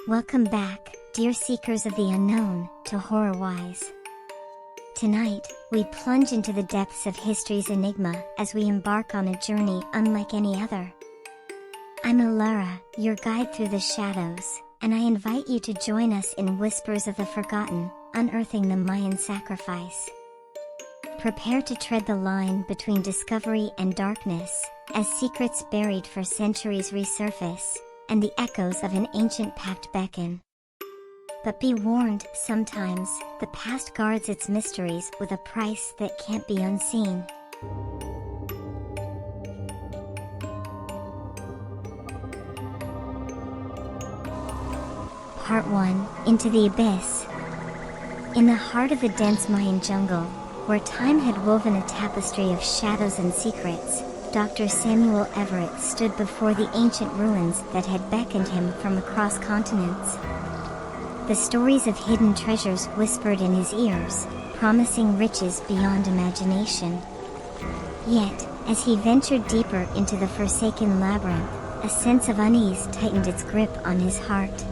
Welcome back, dear seekers of the unknown, to HorrorWise. Tonight, we plunge into the depths of history's enigma as we embark on a journey unlike any other. I'm Alara, your guide through the shadows, and I invite you to join us in Whispers of the Forgotten, Unearthing the Mayan Sacrifice. Prepare to tread the line between discovery and darkness, as secrets buried for centuries resurface, and the echoes of an ancient pact beckon. But be warned, sometimes, the past guards its mysteries with a price that can't be unseen. Part 1, Into the Abyss. In the heart of the dense Mayan jungle, where time had woven a tapestry of shadows and secrets, Dr. Samuel Everett stood before the ancient ruins that had beckoned him from across continents. The stories of hidden treasures whispered in his ears, promising riches beyond imagination. Yet, as he ventured deeper into the forsaken labyrinth, a sense of unease tightened its grip on his heart.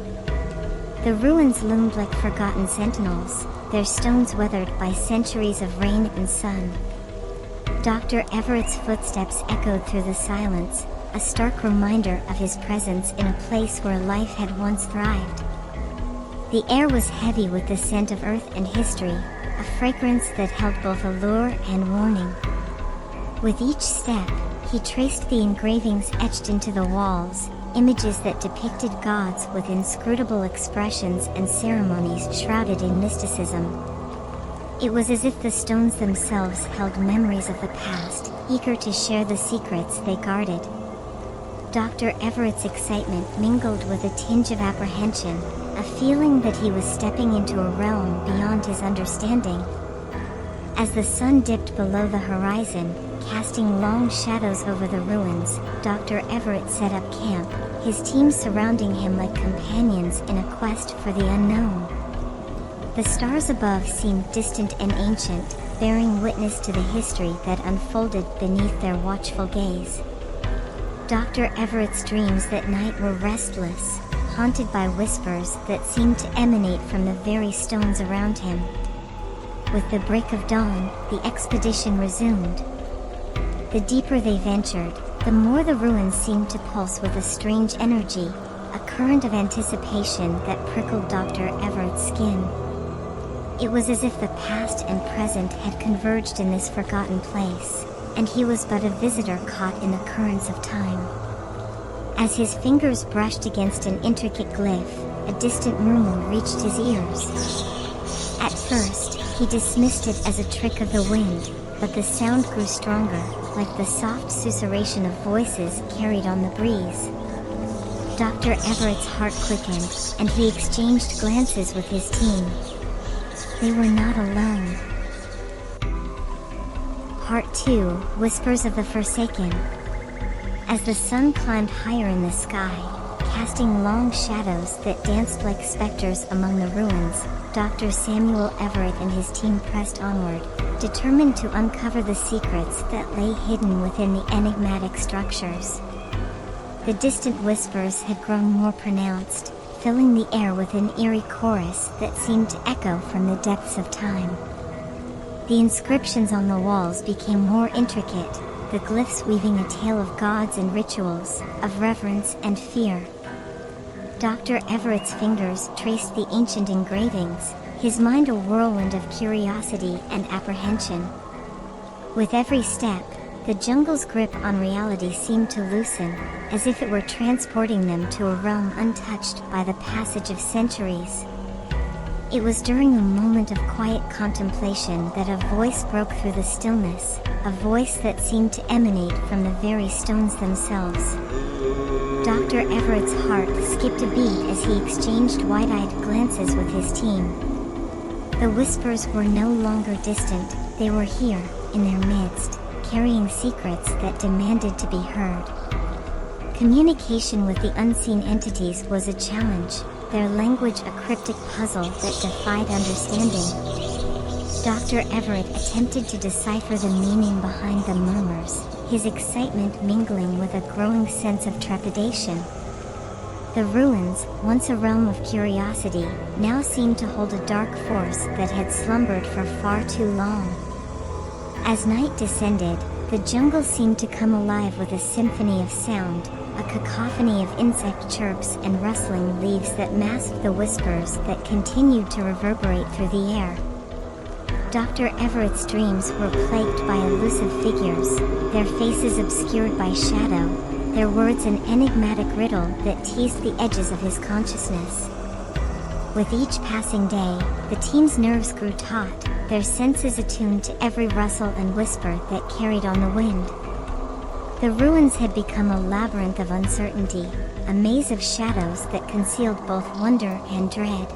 The ruins loomed like forgotten sentinels, their stones weathered by centuries of rain and sun. Dr. Everett's footsteps echoed through the silence, a stark reminder of his presence in a place where life had once thrived. The air was heavy with the scent of earth and history, a fragrance that held both allure and warning. With each step, he traced the engravings etched into the walls, images that depicted gods with inscrutable expressions and ceremonies shrouded in mysticism. It was as if the stones themselves held memories of the past, eager to share the secrets they guarded. Dr. Everett's excitement mingled with a tinge of apprehension, a feeling that he was stepping into a realm beyond his understanding. As the sun dipped below the horizon, casting long shadows over the ruins, Dr. Everett set up camp, his team surrounding him like companions in a quest for the unknown. The stars above seemed distant and ancient, bearing witness to the history that unfolded beneath their watchful gaze. Dr. Everett's dreams that night were restless, haunted by whispers that seemed to emanate from the very stones around him. With the break of dawn, the expedition resumed. The deeper they ventured, the more the ruins seemed to pulse with a strange energy, a current of anticipation that prickled Dr. Everett's skin. It was as if the past and present had converged in this forgotten place, and he was but a visitor caught in the currents of time. As his fingers brushed against an intricate glyph, a distant murmur reached his ears. At first, he dismissed it as a trick of the wind, but the sound grew stronger, like the soft susurration of voices carried on the breeze. Dr. Everett's heart quickened, and he exchanged glances with his team. They were not alone. Part 2, Whispers of the Forsaken. As the sun climbed higher in the sky, casting long shadows that danced like specters among the ruins, Dr. Samuel Everett and his team pressed onward, determined to uncover the secrets that lay hidden within the enigmatic structures. The distant whispers had grown more pronounced, filling the air with an eerie chorus that seemed to echo from the depths of time. The inscriptions on the walls became more intricate, the glyphs weaving a tale of gods and rituals, of reverence and fear. Dr. Everett's fingers traced the ancient engravings, his mind a whirlwind of curiosity and apprehension. With every step, the jungle's grip on reality seemed to loosen, as if it were transporting them to a realm untouched by the passage of centuries. It was during a moment of quiet contemplation that a voice broke through the stillness, a voice that seemed to emanate from the very stones themselves. Dr. Everett's heart skipped a beat as he exchanged wide-eyed glances with his team. The whispers were no longer distant, they were here, in their midst, carrying secrets that demanded to be heard. Communication with the unseen entities was a challenge, their language a cryptic puzzle that defied understanding. Dr. Everett attempted to decipher the meaning behind the murmurs, his excitement mingling with a growing sense of trepidation. The ruins, once a realm of curiosity, now seemed to hold a dark force that had slumbered for far too long. As night descended, the jungle seemed to come alive with a symphony of sound, a cacophony of insect chirps and rustling leaves that masked the whispers that continued to reverberate through the air. Dr. Everett's dreams were plagued by elusive figures, their faces obscured by shadow, their words an enigmatic riddle that teased the edges of his consciousness. With each passing day, the team's nerves grew taut, their senses attuned to every rustle and whisper that carried on the wind. The ruins had become a labyrinth of uncertainty, a maze of shadows that concealed both wonder and dread.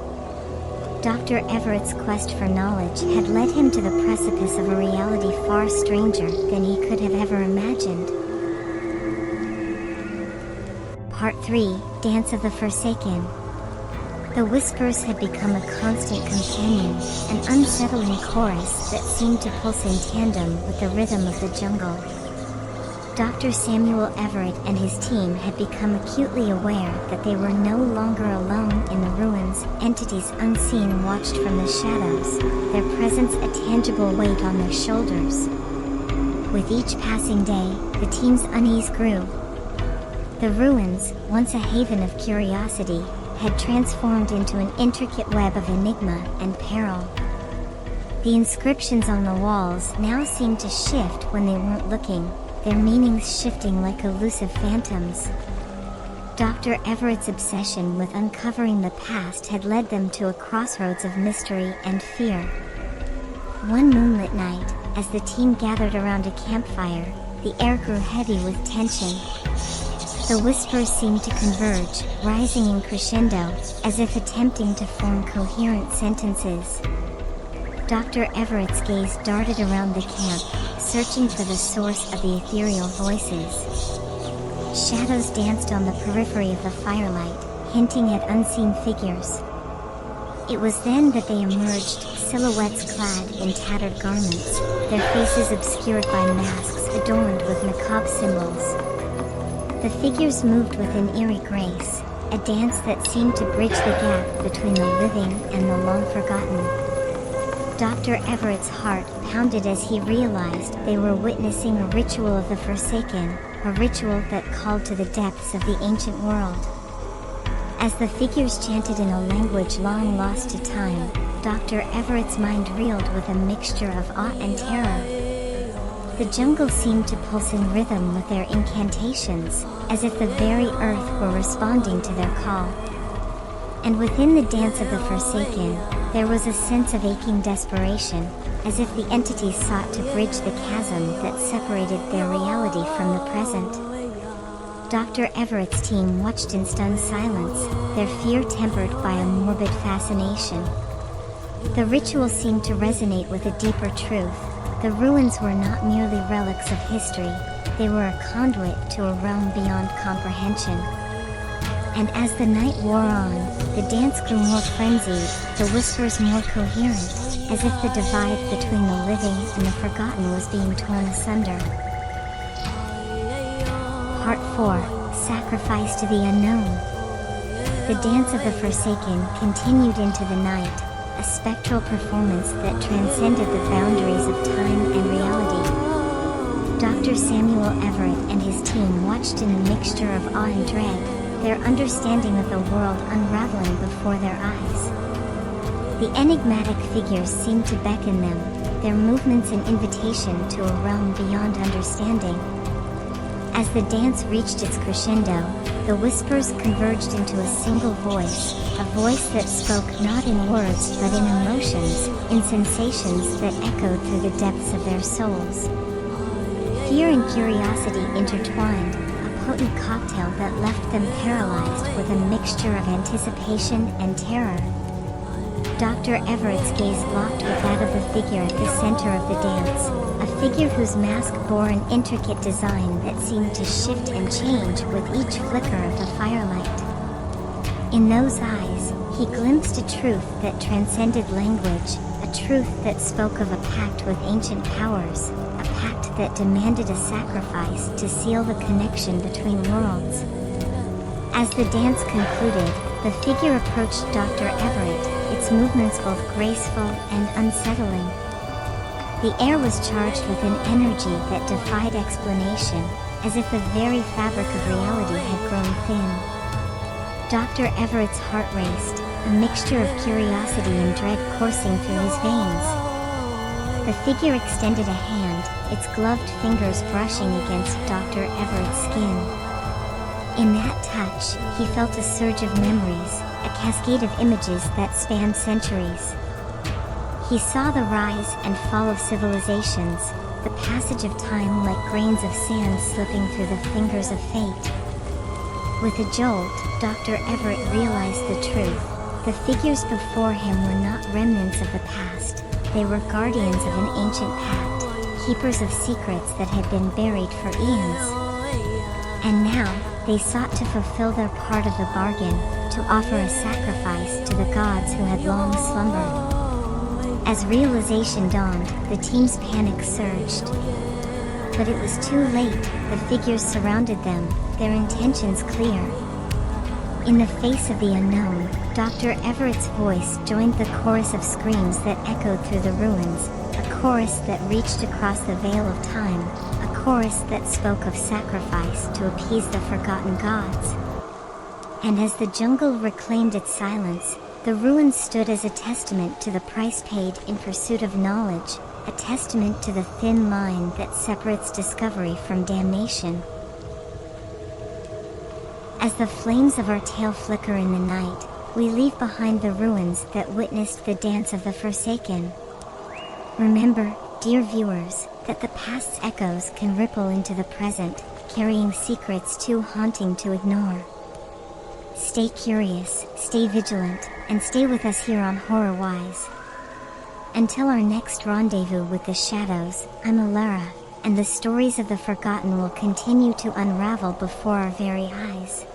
Dr. Everett's quest for knowledge had led him to the precipice of a reality far stranger than he could have ever imagined. Part 3, Dance of the Forsaken. The whispers had become a constant companion, an unsettling chorus that seemed to pulse in tandem with the rhythm of the jungle. Dr. Samuel Everett and his team had become acutely aware that they were no longer alone in the ruins. Entities unseen watched from the shadows, their presence a tangible weight on their shoulders. With each passing day, the team's unease grew. The ruins, once a haven of curiosity, had transformed into an intricate web of enigma and peril. The inscriptions on the walls now seemed to shift when they weren't looking, their meanings shifting like elusive phantoms. Dr. Everett's obsession with uncovering the past had led them to a crossroads of mystery and fear. One moonlit night, as the team gathered around a campfire, the air grew heavy with tension. The whispers seemed to converge, rising in crescendo, as if attempting to form coherent sentences. Dr. Everett's gaze darted around the camp, searching for the source of the ethereal voices. Shadows danced on the periphery of the firelight, hinting at unseen figures. It was then that they emerged, silhouettes clad in tattered garments, their faces obscured by masks adorned with macabre symbols. The figures moved with an eerie grace, a dance that seemed to bridge the gap between the living and the long-forgotten. Dr. Everett's heart pounded as he realized they were witnessing a ritual of the Forsaken, a ritual that called to the depths of the ancient world. As the figures chanted in a language long lost to time, Dr. Everett's mind reeled with a mixture of awe and terror. The jungle seemed to pulse in rhythm with their incantations, as if the very earth were responding to their call. And within the dance of the Forsaken, there was a sense of aching desperation, as if the entities sought to bridge the chasm that separated their reality from the present. Dr. Everett's team watched in stunned silence, their fear tempered by a morbid fascination. The ritual seemed to resonate with a deeper truth. The ruins were not merely relics of history, they were a conduit to a realm beyond comprehension. And as the night wore on, the dance grew more frenzied, the whispers more coherent, as if the divide between the living and the forgotten was being torn asunder. Part 4, Sacrifice to the Unknown. The dance of the Forsaken continued into the night, a spectral performance that transcended the boundaries of time and reality. Dr. Samuel Everett and his team watched in a mixture of awe and dread, their understanding of the world unraveling before their eyes. The enigmatic figures seemed to beckon them, their movements an invitation to a realm beyond understanding. As the dance reached its crescendo, the whispers converged into a single voice, a voice that spoke not in words but in emotions, in sensations that echoed through the depths of their souls. Fear and curiosity intertwined, a potent cocktail that left them paralyzed with a mixture of anticipation and terror. Dr. Everett's gaze locked with that of the figure at the center of the dance, a figure whose mask bore an intricate design that seemed to shift and change with each flicker of the firelight. In those eyes, he glimpsed a truth that transcended language, a truth that spoke of a pact with ancient powers, a pact that demanded a sacrifice to seal the connection between worlds. As the dance concluded, the figure approached Dr. Everett, its movements both graceful and unsettling. The air was charged with an energy that defied explanation, as if the very fabric of reality had grown thin. Dr. Everett's heart raced, a mixture of curiosity and dread coursing through his veins. The figure extended a hand, its gloved fingers brushing against Dr. Everett's skin. In that touch, he felt a surge of memories, a cascade of images that spanned centuries. He saw the rise and fall of civilizations, the passage of time like grains of sand slipping through the fingers of fate. With a jolt, Dr. Everett realized the truth. The figures before him were not remnants of the past. They were guardians of an ancient pact, keepers of secrets that had been buried for eons. And now, they sought to fulfill their part of the bargain, to offer a sacrifice to the gods who had long slumbered. As realization dawned, the team's panic surged. But it was too late. The figures surrounded them, their intentions clear. In the face of the unknown, Dr. Everett's voice joined the chorus of screams that echoed through the ruins, a chorus that reached across the veil of time, a chorus that spoke of sacrifice to appease the forgotten gods. And as the jungle reclaimed its silence, the ruins stood as a testament to the price paid in pursuit of knowledge, a testament to the thin line that separates discovery from damnation. As the flames of our tale flicker in the night, we leave behind the ruins that witnessed the dance of the forsaken. Remember, dear viewers, that the past's echoes can ripple into the present, carrying secrets too haunting to ignore. Stay curious, stay vigilant, and stay with us here on HorrorWise. Until our next rendezvous with the shadows, I'm Alara, and the stories of the forgotten will continue to unravel before our very eyes.